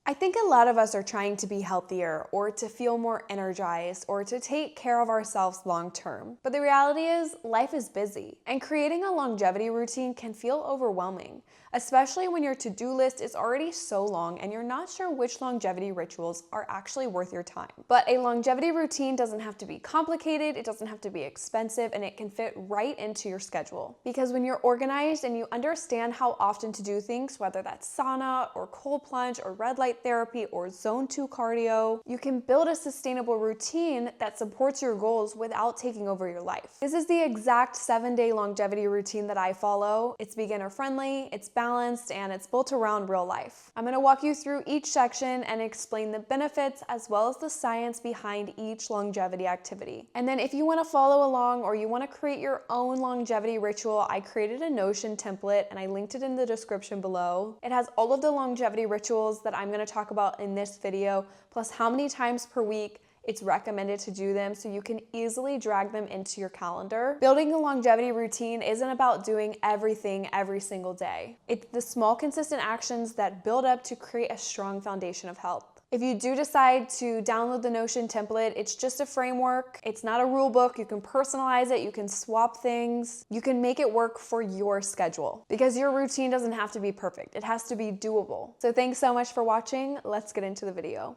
I think a lot of us are trying to be healthier or to feel more energized or to take care of ourselves long term. But the reality is, life is busy, and creating a longevity routine can feel overwhelming, especially when your to-do list is already so long and you're not sure which longevity rituals are actually worth your time. But a longevity routine doesn't have to be complicated, it doesn't have to be expensive, and it can fit right into your schedule. Because when you're organized and you understand how often to do things, whether that's sauna or cold plunge or red light therapy or zone 2 cardio, you can build a sustainable routine that supports your goals without taking over your life. This is the exact 7-day longevity routine that I follow. It's beginner friendly, it's balanced, and it's built around real life. I'm gonna walk you through each section and explain the benefits as well as the science behind each longevity activity. And then if you wanna follow along or you wanna create your own longevity ritual, I created a Notion template and I linked it in the description below. It has all of the longevity rituals that I'm gonna talk about in this video, plus how many times per week it's recommended to do them so you can easily drag them into your calendar. Building a longevity routine isn't about doing everything every single day. It's the small consistent actions that build up to create a strong foundation of health. If you do decide to download the Notion template, it's just a framework. It's not a rule book. You can personalize it. You can swap things. You can make it work for your schedule because your routine doesn't have to be perfect. It has to be doable. So thanks so much for watching. Let's get into the video.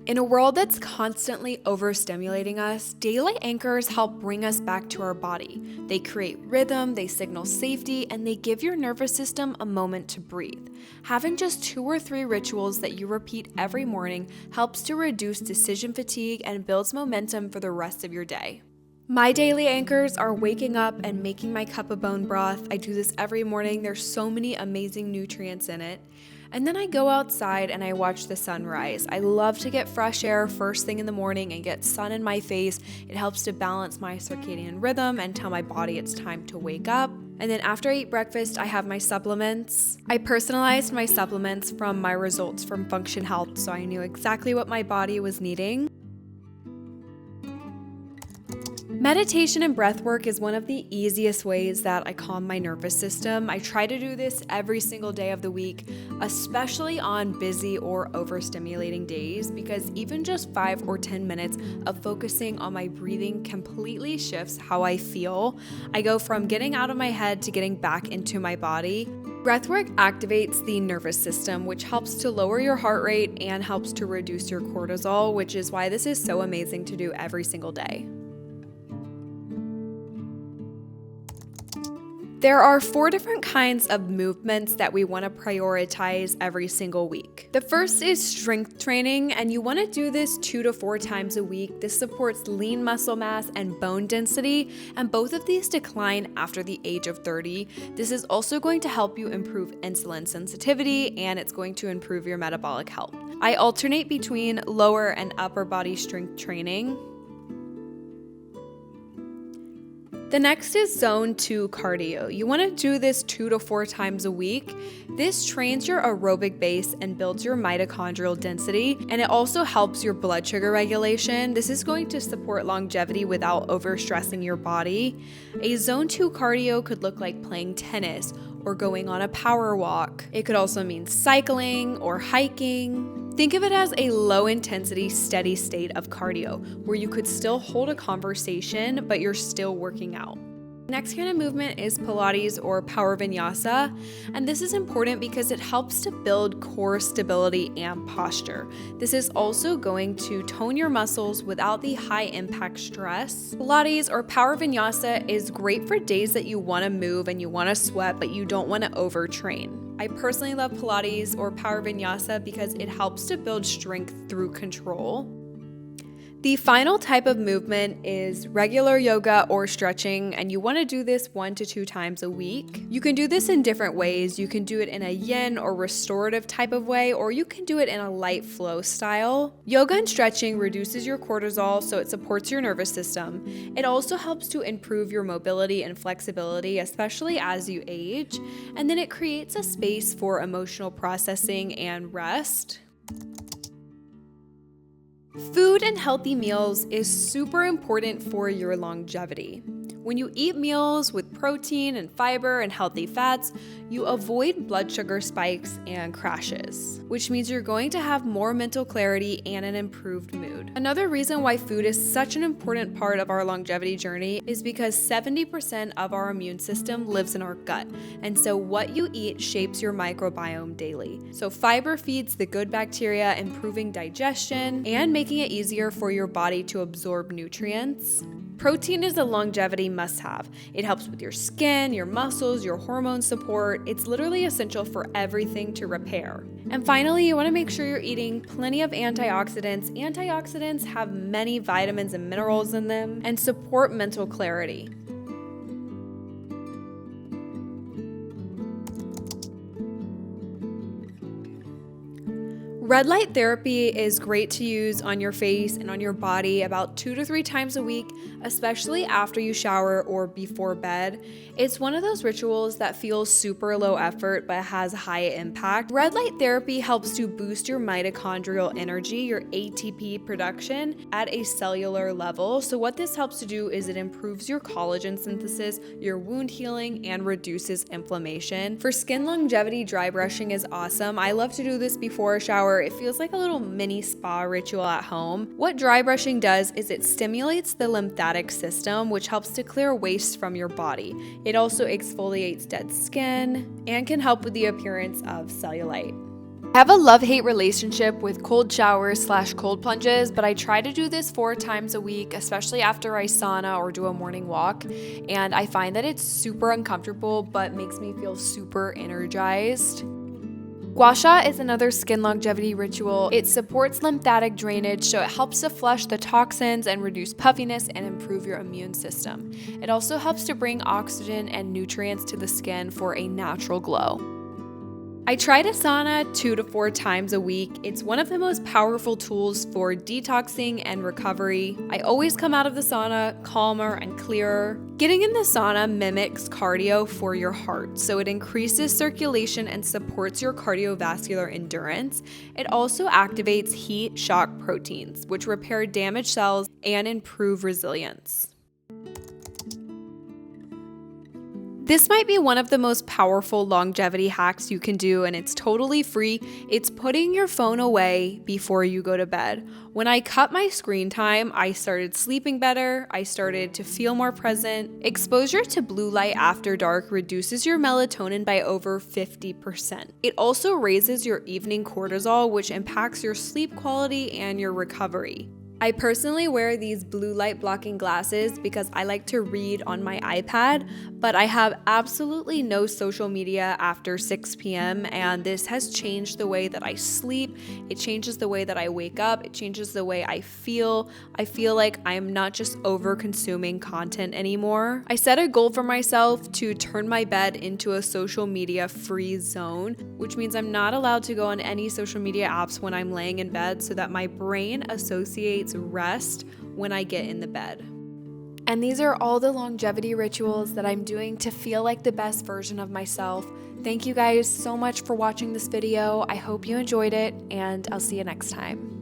In a world that's constantly overstimulating us, daily anchors help bring us back to our body. They create rhythm, they signal safety, and they give your nervous system a moment to breathe. Having just 2 or 3 rituals that you repeat every morning helps to reduce decision fatigue and builds momentum for the rest of your day. My daily anchors are waking up and making my cup of bone broth. I do this every morning. There's so many amazing nutrients in it. And then I go outside and I watch the sunrise. I love to get fresh air first thing in the morning and get sun in my face. It helps to balance my circadian rhythm and tell my body it's time to wake up. And then after I eat breakfast, I have my supplements. I personalized my supplements from my results from Function Health, so I knew exactly what my body was needing. Meditation and breath work is one of the easiest ways that I calm my nervous system. I try to do this every single day of the week, especially on busy or overstimulating days, because even just 5 or 10 minutes of focusing on my breathing completely shifts how I feel. I go from getting out of my head to getting back into my body. Breathwork activates the nervous system, which helps to lower your heart rate and helps to reduce your cortisol, which is why this is so amazing to do every single day. There are 4 different kinds of movements that we want to prioritize every single week. The first is strength training, and you want to do this 2 to 4 times a week. This supports lean muscle mass and bone density, and both of these decline after the age of 30. This is also going to help you improve insulin sensitivity, and it's going to improve your metabolic health. I alternate between lower and upper body strength training. The next is zone 2 cardio. You want to do this 2 to 4 times a week. This trains your aerobic base and builds your mitochondrial density, and it also helps your blood sugar regulation. This is going to support longevity without overstressing your body. A zone 2 cardio could look like playing tennis or going on a power walk. It could also mean cycling or hiking. Think of it as a low-intensity, steady state of cardio where you could still hold a conversation, but you're still working out. Next kind of movement is Pilates or power vinyasa, and this is important because it helps to build core stability and posture. This is also going to tone your muscles without the high impact stress. Pilates or power vinyasa is great for days that you want to move and you want to sweat, but you don't want to overtrain. I personally love Pilates or power vinyasa because it helps to build strength through control. The final type of movement is regular yoga or stretching, and you want to do this 1 to 2 times a week. You can do this in different ways. You can do it in a yin or restorative type of way, or you can do it in a light flow style. Yoga and stretching reduces your cortisol, so it supports your nervous system. It also helps to improve your mobility and flexibility, especially as you age, and then it creates a space for emotional processing and rest. Food and healthy meals is super important for your longevity. When you eat meals with protein and fiber and healthy fats, you avoid blood sugar spikes and crashes, which means you're going to have more mental clarity and an improved mood. Another reason why food is such an important part of our longevity journey is because 70% of our immune system lives in our gut, and so what you eat shapes your microbiome daily. So fiber feeds the good bacteria, improving digestion and making it easier for your body to absorb nutrients. Protein is a longevity must-have. It helps with your skin, your muscles, your hormone support. It's literally essential for everything to repair. And finally, you want to make sure you're eating plenty of antioxidants. Antioxidants have many vitamins and minerals in them and support mental clarity. Red light therapy is great to use on your face and on your body about 2 to 3 times a week, especially after you shower or before bed. It's one of those rituals that feels super low effort but has high impact. Red light therapy helps to boost your mitochondrial energy, your ATP production, at a cellular level. So what this helps to do is it improves your collagen synthesis, your wound healing, and reduces inflammation. For skin longevity, dry brushing is awesome. I love to do this before a shower. It feels like a little mini spa ritual at home. What dry brushing does is it stimulates the lymphatic system, which helps to clear waste from your body. It also exfoliates dead skin and can help with the appearance of cellulite. I have a love-hate relationship with cold showers / cold plunges, but I try to do this 4 times a week, especially after I sauna or do a morning walk. And I find that it's super uncomfortable, but makes me feel super energized. Gua sha is another skin longevity ritual. It supports lymphatic drainage, so it helps to flush the toxins and reduce puffiness and improve your immune system. It also helps to bring oxygen and nutrients to the skin for a natural glow. I try to sauna 2 to 4 times a week. It's one of the most powerful tools for detoxing and recovery. I always come out of the sauna calmer and clearer. Getting in the sauna mimics cardio for your heart, so it increases circulation and supports your cardiovascular endurance. It also activates heat shock proteins, which repair damaged cells and improve resilience. This might be one of the most powerful longevity hacks you can do, and it's totally free. It's putting your phone away before you go to bed. When I cut my screen time, I started sleeping better. I started to feel more present. Exposure to blue light after dark reduces your melatonin by over 50%. It also raises your evening cortisol, which impacts your sleep quality and your recovery. I personally wear these blue light blocking glasses because I like to read on my iPad, but I have absolutely no social media after 6 p.m. and this has changed the way that I sleep. It changes the way that I wake up. It changes the way I feel. I feel like I'm not just over consuming content anymore. I set a goal for myself to turn my bed into a social media free zone, which means I'm not allowed to go on any social media apps when I'm laying in bed so that my brain associates rest when I get in the bed. And these are all the longevity rituals that I'm doing to feel like the best version of myself. Thank you guys so much for watching this video. I hope you enjoyed it, and I'll see you next time.